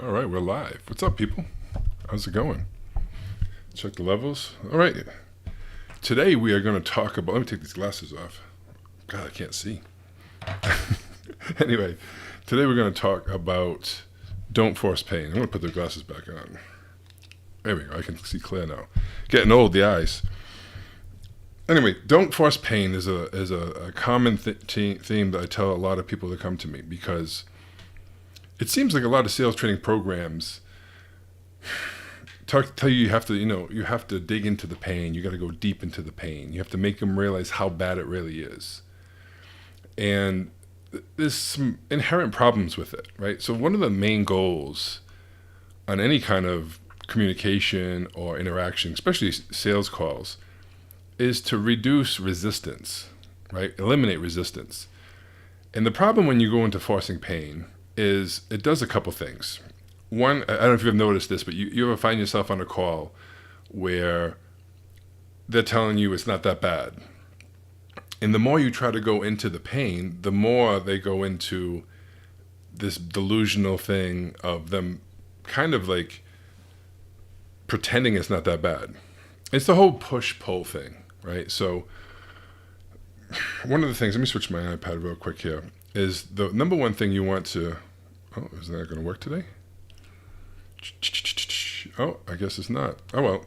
All right, we're live. What's up, people? How's it going? Check the levels. All right. Today we are going to talk about. Let me take these glasses off. God, I can't see. Anyway, today we're going to talk about don't force pain. I'm going to put the glasses back on. There we go. I can see clear now. Getting old, the eyes. Anyway, don't force pain is a common theme that I tell a lot of people that come to me, because it seems like a lot of sales training programs tell you have to dig into the pain. You got to go deep into the pain. You have to make them realize how bad it really is. And there's some inherent problems with it, right? So one of the main goals on any kind of communication or interaction, especially sales calls, is to reduce resistance, right? Eliminate resistance. And the problem when you go into forcing pain is it does a couple things. One, I don't know if you've noticed this, but you ever find yourself on a call where they're telling you it's not that bad. And the more you try to go into the pain, the more they go into this delusional thing of them kind of like pretending it's not that bad. It's the whole push-pull thing, right? So one of the things, let me switch my iPad real quick here, is the number one thing you want to, oh, is that going to work today? Oh, I guess it's not. Oh, well,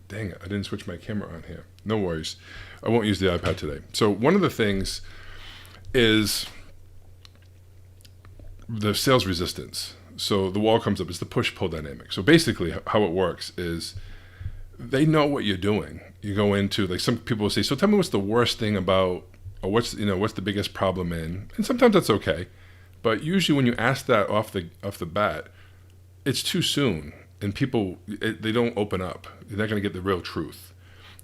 dang it. I didn't switch my camera on here. No worries. I won't use the iPad today. So one of the things is the sales resistance. So the wall comes up. It's the push-pull dynamic. So basically how it works is they know what you're doing. You go into, like, some people will say, so tell me what's the worst thing about, or what's the biggest problem in, and sometimes that's okay. But usually when you ask that off the bat, it's too soon, and people, they don't open up. You're not going to get the real truth.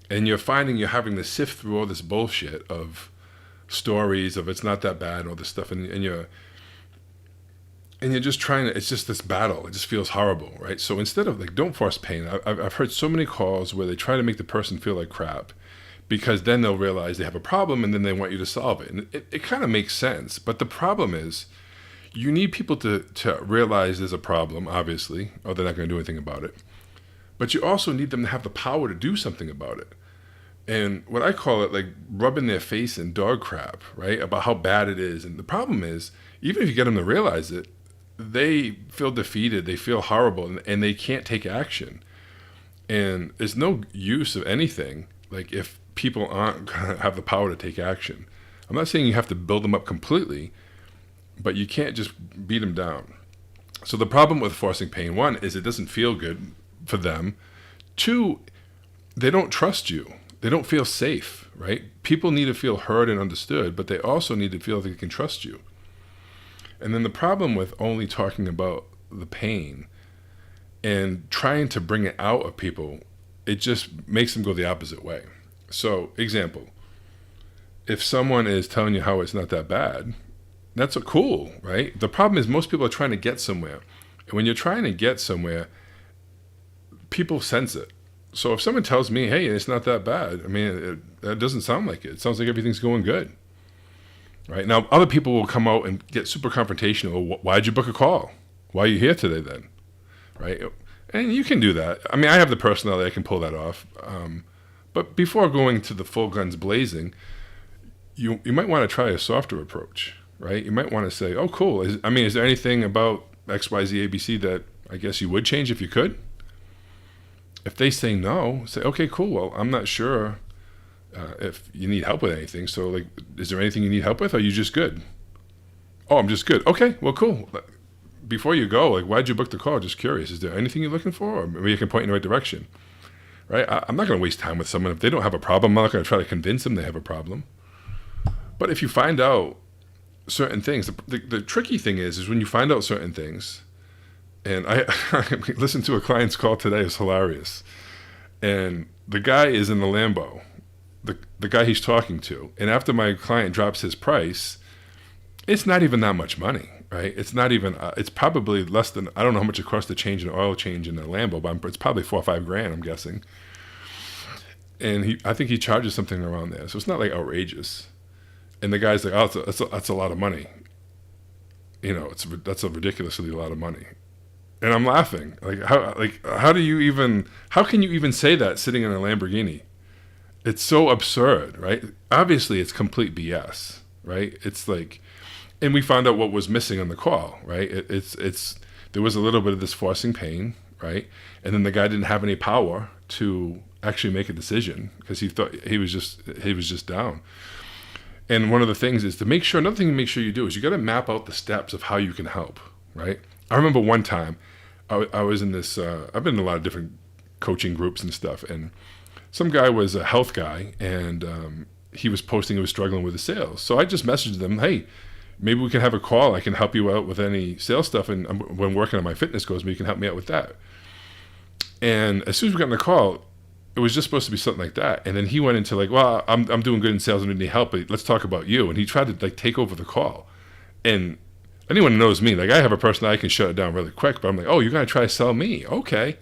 And you're finding you're having to sift through all this bullshit of stories of it's not that bad, all this stuff, and you're just trying to, it's just this battle. It just feels horrible, right? So instead of, like, don't force pain, I've heard so many calls where they try to make the person feel like crap, because then they'll realize they have a problem and then they want you to solve it. And it kind of makes sense. But the problem is you need people to realize there's a problem, obviously, or they're not going to do anything about it. But you also need them to have the power to do something about it. And what I call it, like, rubbing their face in dog crap, right, about how bad it is. And the problem is, even if you get them to realize it, they feel defeated, they feel horrible, and they can't take action. And there's no use of anything, like, if people aren't going to have the power to take action. I'm not saying you have to build them up completely, but you can't just beat them down. So the problem with forcing pain, one, is it doesn't feel good for them. Two, they don't trust you. They don't feel safe, right? People need to feel heard and understood, but they also need to feel they can trust you. And then the problem with only talking about the pain and trying to bring it out of people, it just makes them go the opposite way. So, example, if someone is telling you how it's not that bad, that's cool, right? The problem is most people are trying to get somewhere. And when you're trying to get somewhere, people sense it. So if someone tells me, hey, it's not that bad, I mean, that doesn't sound like it. It sounds like everything's going good. Right? Now, other people will come out and get super confrontational. Why'd you book a call? Why are you here today then? Right? And you can do that. I mean, I have the personality that can pull that off. But before going to the full guns blazing, you might want to try a softer approach, right? You might want to say, oh, cool. Is there anything about X, Y, Z, A, B, C that I guess you would change if you could? If they say no, say, okay, cool. Well, I'm not sure if you need help with anything. So, like, is there anything you need help with? Or are you just good? Oh, I'm just good. Okay, well, cool. Before you go, like, why'd you book the call? Just curious. Is there anything you're looking for? Or maybe you can point in the right direction, right? I'm not going to waste time with someone. If they don't have a problem, I'm not going to try to convince them they have a problem. But if you find out certain things, the tricky thing is when you find out certain things, and I listened to a client's call today. It's hilarious. And the guy is in the Lambo, the guy he's talking to. And after my client drops his price, it's not even that much money, right? It's not even, it's probably less than, I don't know how much it costs to change an oil change in a Lambo, but it's probably $4 or $5,000, I'm guessing. And I think he charges something around there. So it's not like outrageous. And the guy's like, oh, that's a lot of money. You know, that's a ridiculously lot of money. And I'm laughing. How do you even, how can you even say that sitting in a Lamborghini? It's so absurd, right? Obviously, it's complete BS, right? It's like, and we found out what was missing on the call, right? It's there was a little bit of this forcing pain, right? And then the guy didn't have any power to actually make a decision because he thought he was just down. And one of the things is to make sure, another thing to make sure you do is you got to map out the steps of how you can help, right? I remember one time I was in this, I've been in a lot of different coaching groups and stuff, and some guy was a health guy, and he was posting he was struggling with the sales. So I just messaged them, hey, maybe we can have a call. I can help you out with any sales stuff, and when working on my fitness goals, maybe you can help me out with that. And as soon as we got on the call, it was just supposed to be something like that. And then he went into like, well, I'm doing good in sales and I need help, but let's talk about you. And he tried to like take over the call. And anyone who knows me, like I have a person that I can shut it down really quick, but I'm like, oh, you're going to try to sell me? Okay.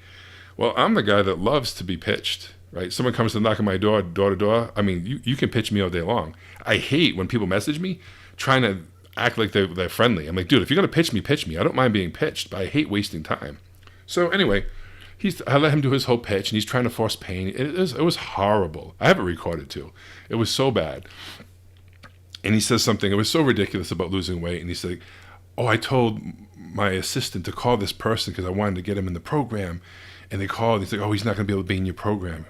Well, I'm the guy that loves to be pitched, right? Someone comes to knock on my door to door. I mean, you can pitch me all day long. I hate when people message me trying to act like they're friendly. I'm like, dude, if you're going to pitch me. I don't mind being pitched, but I hate wasting time. So anyway, I let him do his whole pitch, and he's trying to force pain. It was horrible. I have it recorded too. It was so bad. And he says something, it was so ridiculous about losing weight. And he said, oh, I told my assistant to call this person because I wanted to get him in the program. And they called, and he's like, oh, he's not going to be able to be in your program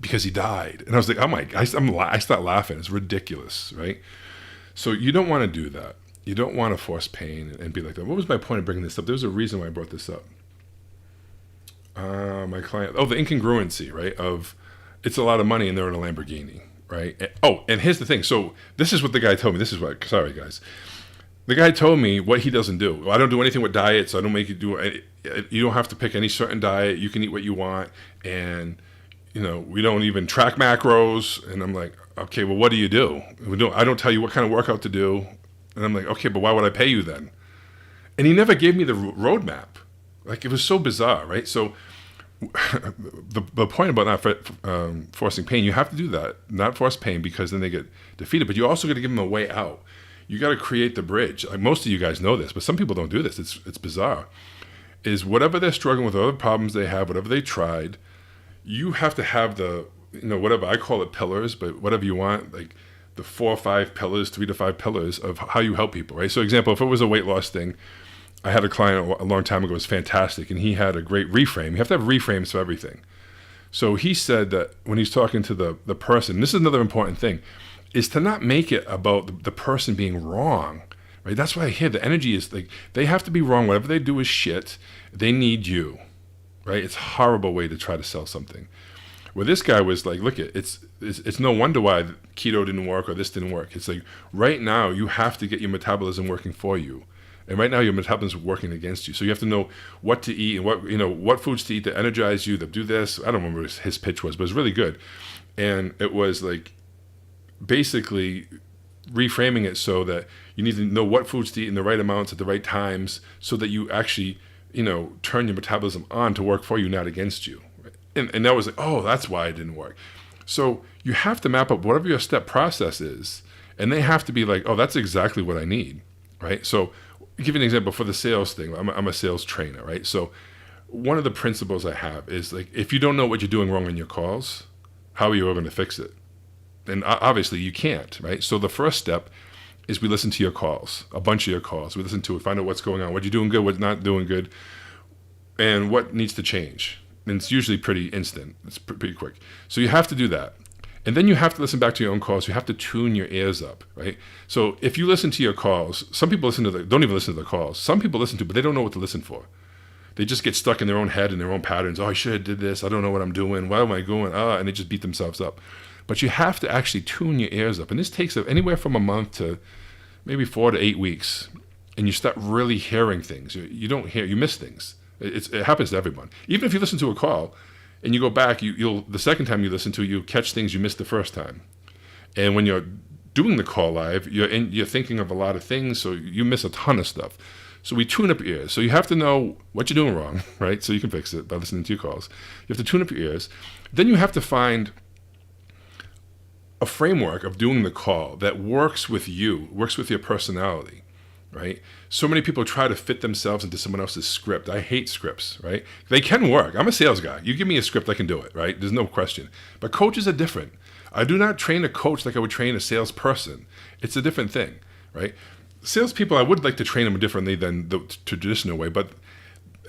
because he died. And I was like, oh my, I start laughing. It's ridiculous, right? So you don't want to do that. You don't want to force pain and be like that. What was my point of bringing this up? There was a reason why I brought this up. My client, the incongruency, right? Of it's a lot of money and they're in a Lamborghini, right? And here's the thing. So this is what the guy told me. Sorry guys. The guy told me what he doesn't do. Well, I don't do anything with diets. So I don't make you do, you don't have to pick any certain diet. You can eat what you want. And, we don't even track macros. And I'm like, okay, well, what do you do? I don't tell you what kind of workout to do. And I'm like, okay, but why would I pay you then? And he never gave me the roadmap. Like, it was so bizarre, right? So the point about not forcing pain, you have to do that, not force pain, because then they get defeated. But you also got to give them a way out. You got to create the bridge. Like, most of you guys know this, but some people don't do this. It's bizarre. Is whatever they're struggling with, whatever problems they have, whatever they tried, you have to have the, whatever, I call it pillars, but whatever you want, like the 4 or 5 pillars, 3 to 5 pillars of how you help people, right? So example, if it was a weight loss thing, I had a client a long time ago, it was fantastic, and he had a great reframe. You have to have reframes for everything. So he said that when he's talking to the person, this is another important thing, is to not make it about the person being wrong, right? That's why I hear the energy is like, they have to be wrong. Whatever they do is shit. They need you, right? It's a horrible way to try to sell something. Well, this guy was like, look, it's no wonder why keto didn't work or this didn't work. It's like, right now, you have to get your metabolism working for you. And right now your metabolism is working against you. So you have to know what to eat and what foods to eat to energize you, that do this. I don't remember what his pitch was, but it was really good. And it was like basically reframing it so that you need to know what foods to eat in the right amounts at the right times so that you actually, turn your metabolism on to work for you, not against you. And that was like, oh, that's why it didn't work. So you have to map up whatever your step process is. And they have to be like, oh, that's exactly what I need, right? So I'll give you an example for the sales thing. I'm a sales trainer, right? So one of the principles I have is like, if you don't know what you're doing wrong in your calls, how are you ever going to fix it? And obviously you can't, right? So the first step is we listen to your calls, a bunch of your calls. We listen to it, find out what's going on, what you're doing good, what's not doing good, and what needs to change. And it's usually pretty instant. It's pretty quick. So you have to do that. And then you have to listen back to your own calls. You have to tune your ears up, right? So if you listen to your calls, some people don't even listen to the calls. Some people listen to, but they don't know what to listen for. They just get stuck in their own head and their own patterns. Oh, I should have did this. I don't know what I'm doing. Why am I going? And they just beat themselves up. But you have to actually tune your ears up. And this takes anywhere from a month to maybe 4 to 8 weeks. And you start really hearing things. You miss things. It happens to everyone. Even if you listen to a call and you go back, you'll the second time you listen to it, you catch things you missed the first time. And when you're doing the call live, you're thinking of a lot of things, so you miss a ton of stuff. So we tune up your ears. So you have to know what you're doing wrong, right? So you can fix it by listening to your calls. You have to tune up your ears. Then you have to find a framework of doing the call that works with you, works with your personality. right? So many people try to fit themselves into someone else's script. I hate scripts, right? They can work. I'm a sales guy. You give me a script, I can do it, right? There's no question. But coaches are different. I do not train a coach like I would train a salesperson. It's a different thing, right? Salespeople, I would like to train them differently than the traditional way, but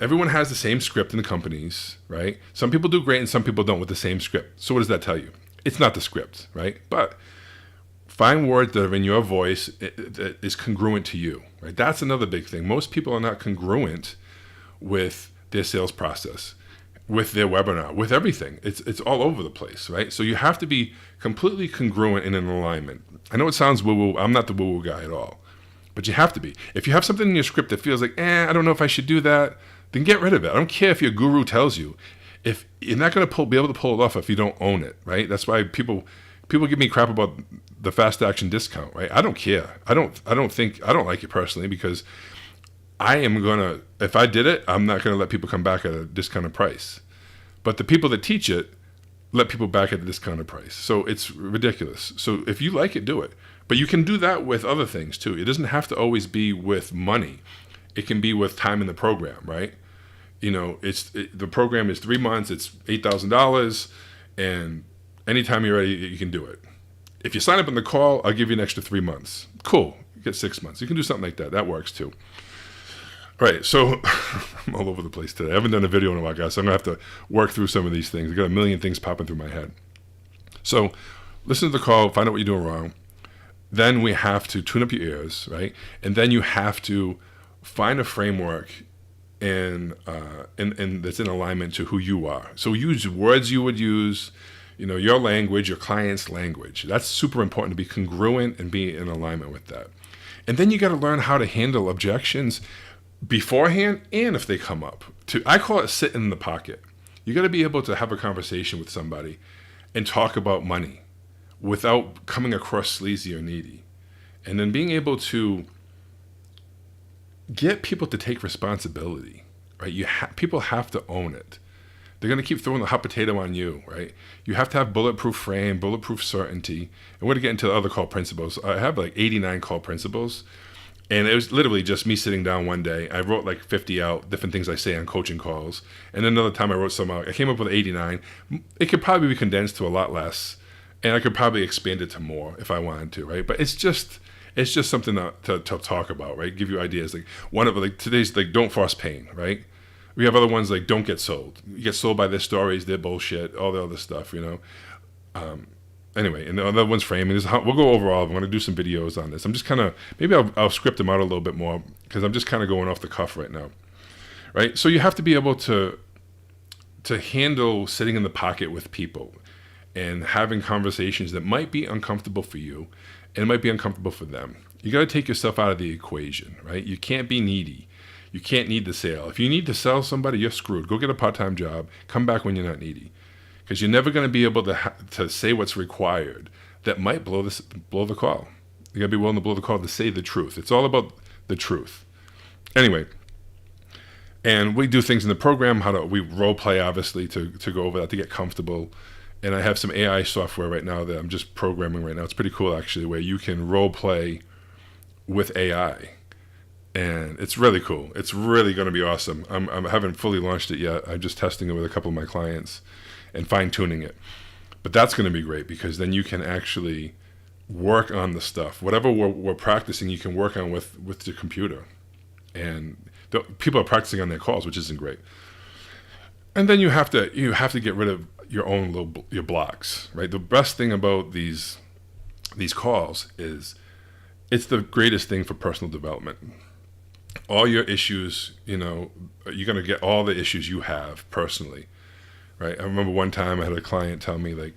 everyone has the same script in the companies, right? Some people do great and some people don't with the same script. So what does that tell you? It's not the script, right? But find words that are in your voice that is congruent to you, right? That's another big thing. Most people are not congruent with their sales process, with their webinar, with everything. It's all over the place, right? So you have to be completely congruent and in alignment. I know it sounds woo-woo. I'm not the woo-woo guy at all. But you have to be. If you have something in your script that feels like, I don't know if I should do that, then get rid of it. I don't care if your guru tells you. If you're not going to be able to pull it off if you don't own it, right? That's why people give me crap about the fast action discount, right? I don't care. I don't like it personally because if I did it, I'm not going to let people come back at a discounted price. But the people that teach it let people back at a discounted price. So it's ridiculous. So if you like it, do it. But you can do that with other things too. It doesn't have to always be with money. It can be with time in the program, right? The program is 3 months. It's $8,000, and anytime you're ready, you can do it. If you sign up on the call, I'll give you an extra 3 months. Cool. You get 6 months. You can do something like that. That works too. All right, so I'm all over the place today. I haven't done a video in a while, guys, so I'm going to have to work through some of these things. I've got a million things popping through my head. So listen to the call, find out what you're doing wrong. Then we have to tune up your ears, right? And then you have to find a framework and that's in alignment to who you are. So use words you would use, your language, your client's language. That's super important to be congruent and be in alignment with that. And then you got to learn how to handle objections beforehand and if they come up. I call it sit in the pocket. You got to be able to have a conversation with somebody and talk about money without coming across sleazy or needy. And then being able to get people to take responsibility, right? People have to own it. They're going to keep throwing the hot potato on you, right? You have to have bulletproof frame, bulletproof certainty. And we're going to get into the other call principles. I have like 89 call principles. And it was literally just me sitting down one day. I wrote like 50 out, different things I say on coaching calls. And then another time I wrote some out. I came up with 89. It could probably be condensed to a lot less. And I could probably expand it to more if I wanted to, right? But it's just something to talk about, right? Give you ideas. Like one of today's like don't force pain, right? We have other ones like don't get sold. You get sold by their stories, their bullshit, all the other stuff, Anyway, and the other one's framing. We'll go over all of them. I'm going to do some videos on this. I'm just kind of, maybe I'll script them out a little bit more because I'm just kind of going off the cuff right now, right? So you have to be able to handle sitting in the pocket with people and having conversations that might be uncomfortable for you and it might be uncomfortable for them. You got to take yourself out of the equation, right? You can't be needy. You can't need the sale. If you need to sell somebody, you're screwed. Go get a part-time job. Come back when you're not needy. Because you're never going to be able to say what's required that might blow the call. You got to be willing to blow the call to say the truth. It's all about the truth. Anyway, and we do things in the program. We role play, obviously, to go over that, to get comfortable. And I have some AI software right now that I'm just programming right now. It's pretty cool, actually, where you can role play with AI. And it's really cool. It's really going to be awesome. I haven't fully launched it yet. I'm just testing it with a couple of my clients and fine-tuning it. But that's going to be great because then you can actually work on the stuff. Whatever we're practicing, you can work on with the computer. And people are practicing on their calls, which isn't great. And then you have to get rid of your own your blocks, right? The best thing about these calls is it's the greatest thing for personal development. All your issues, you're going to get all the issues you have personally. Right. I remember one time I had a client tell me like,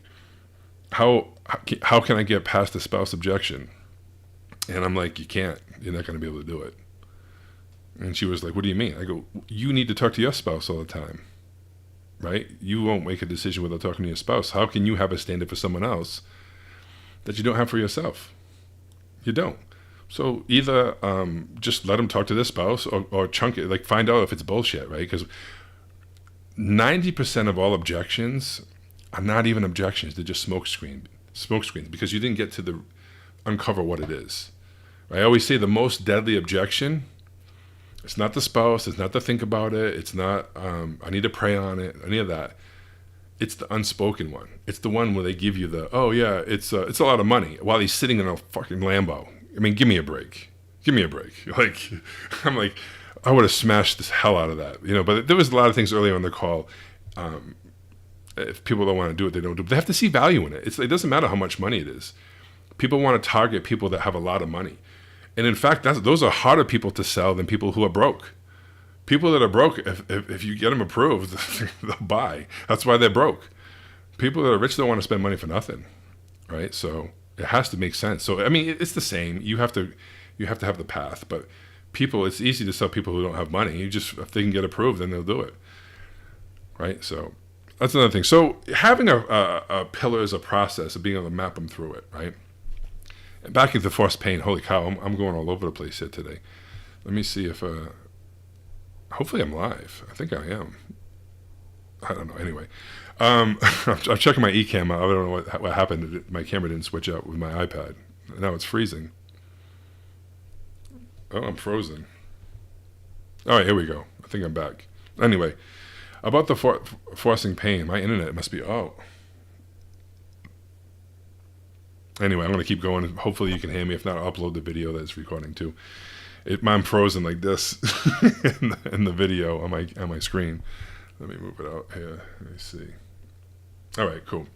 how can I get past the spouse objection? And I'm like, you can't. You're not going to be able to do it. And she was like, what do you mean? I go, you need to talk to your spouse all the time. Right? You won't make a decision without talking to your spouse. How can you have a standard for someone else that you don't have for yourself? You don't. So either just let them talk to their spouse or chunk it, like find out if it's bullshit, right? Because 90% of all objections are not even objections. They're just smoke screens because you didn't get to uncover what it is, I always say the most deadly objection, it's not the spouse, it's not to think about it, it's not I need to pray on it, any of that. It's the unspoken one. It's the one where they give you the, oh yeah, it's a lot of money while he's sitting in a fucking Lambo. I mean, give me a break. Give me a break. Like, I'm like, I would have smashed the hell out of that, you know. But there was a lot of things earlier on the call. If people don't want to do it, they don't do it. But they have to see value in it. It doesn't matter how much money it is. People want to target people that have a lot of money. And in fact, those are harder people to sell than people who are broke. People that are broke, if you get them approved, they'll buy. That's why they're broke. People that are rich don't want to spend money for nothing, right? So it has to make sense. So I mean, it's the same. You have to have the path. But people, it's easy to sell people who don't have money. If they can get approved, then they'll do it, right? So that's another thing. So having a pillar is a process of being able to map them through it, right? And back into forced pain. Holy cow, I'm going all over the place here today. Let me see if hopefully I'm live. I think I am. I don't know. Anyway, I'm checking my eCam. I don't know what happened. My camera didn't switch out with my iPad. Now it's freezing. Oh, I'm frozen. All right, here we go. I think I'm back. Anyway, about the forcing pain, my internet must be out. Anyway, I'm going to keep going. Hopefully you can hear me. If not, I'll upload the video that it's recording too. I'm frozen like this in the video on my screen. Let me move it out here. Let me see. All right, cool.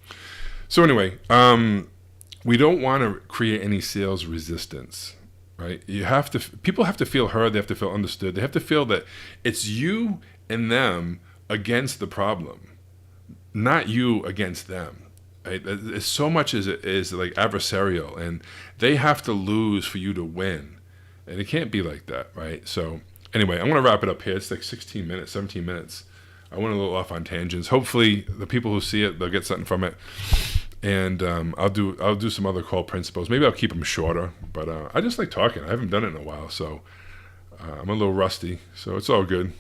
So anyway, we don't want to create any sales resistance, right? People have to feel heard. They have to feel understood. They have to feel that it's you and them against the problem, not you against them. Right? It's so much as it is like adversarial, and they have to lose for you to win. And it can't be like that, right? So anyway, I'm going to wrap it up here. It's like 16 minutes, 17 minutes. I went a little off on tangents. Hopefully the people who see it, they'll get something from it. And I'll do some other call principles. Maybe I'll keep them shorter. But I just like talking. I haven't done it in a while, so I'm a little rusty. So it's all good.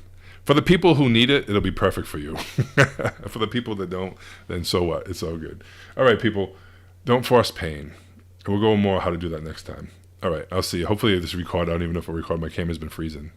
For the people who need it, it'll be perfect for you. For the people that don't, then so what? It's all good. All right, people, don't force pain. And we'll go more how to do that next time. All right, I'll see you. Hopefully this record, I don't even know if I'll record. My camera's been freezing.